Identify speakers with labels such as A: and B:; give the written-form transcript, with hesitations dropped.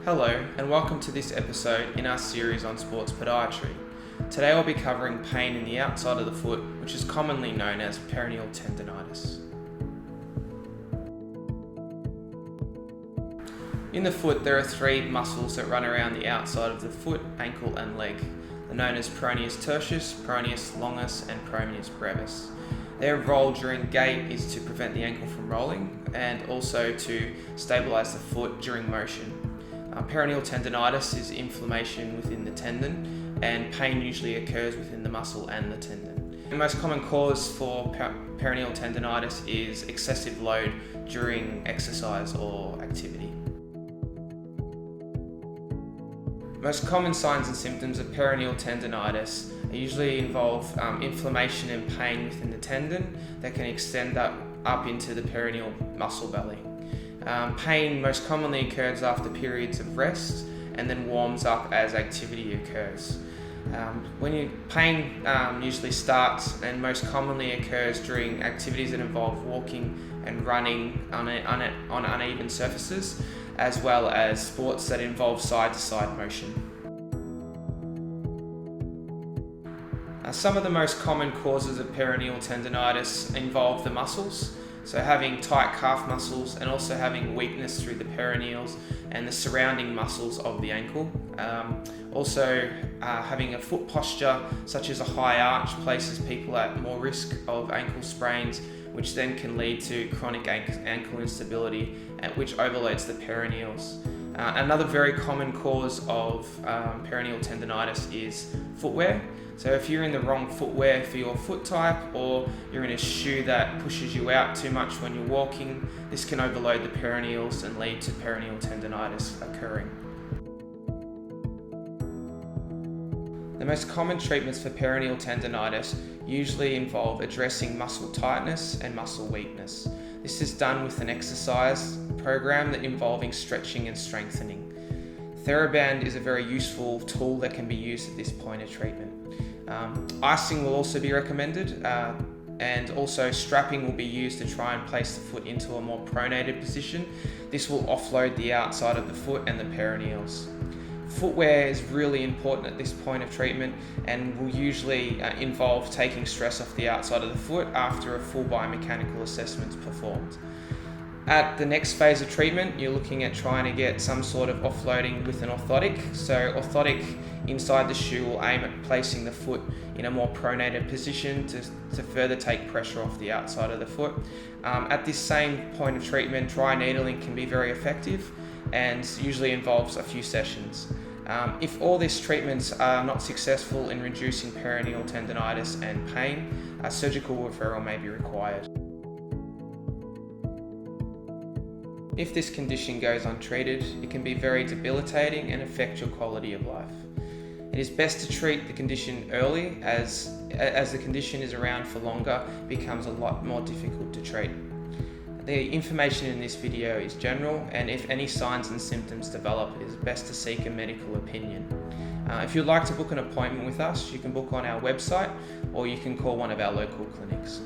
A: Hello and welcome to this episode in our series on sports podiatry. Today I'll be covering pain in the outside of the foot, which is commonly known as peroneal tendonitis. In the foot there are three muscles that run around the outside of the foot, ankle and leg. They're known as peroneus tertius, peroneus longus and peroneus brevis. Their role during gait is to prevent the ankle from rolling and also to stabilize the foot during motion. Peroneal tendonitis is inflammation within the tendon, and pain usually occurs within the muscle and the tendon. The most common cause for peroneal tendonitis is excessive load during exercise or activity. Most common signs and symptoms of peroneal tendonitis usually involve inflammation and pain within the tendon that can extend up into the peroneal muscle belly. Pain most commonly occurs after periods of rest and then warms up as activity occurs. Pain usually starts and most commonly occurs during activities that involve walking and running on uneven surfaces, as well as sports that involve side-to-side motion. Some of the most common causes of peroneal tendonitis involve the muscles, so having tight calf muscles and also having weakness through the peroneals and the surrounding muscles of the ankle. Having a foot posture such as a high arch places people at more risk of ankle sprains, which then can lead to chronic ankle instability, which overloads the peroneals. Another very common cause of peroneal tendonitis is footwear. So if you're in the wrong footwear for your foot type, or you're in a shoe that pushes you out too much when you're walking, this can overload the peroneals and lead to peroneal tendonitis occurring. The most common treatments for peroneal tendonitis usually involve addressing muscle tightness and muscle weakness. This is done with an exercise program that involving stretching and strengthening. TheraBand is a very useful tool that can be used at this point of treatment. Icing will also be recommended, and also strapping will be used to try and place the foot into a more pronated position. This will offload the outside of the foot and the peroneals. Footwear is really important at this point of treatment and will usually involve taking stress off the outside of the foot after a full biomechanical assessment is performed. At the next phase of treatment, you're looking at trying to get some sort of offloading with an orthotic. So orthotic inside the shoe will aim at placing the foot in a more pronated position to further take pressure off the outside of the foot. At this same point of treatment, dry needling can be very effective and usually involves a few sessions. If all these treatments are not successful in reducing peroneal tendonitis and pain, a surgical referral may be required. If this condition goes untreated, it can be very debilitating and affect your quality of life. It is best to treat the condition early, as the condition is around for longer, it becomes a lot more difficult to treat. The information in this video is general, and if any signs and symptoms develop, it is best to seek a medical opinion. If you'd like to book an appointment with us, you can book on our website or you can call one of our local clinics.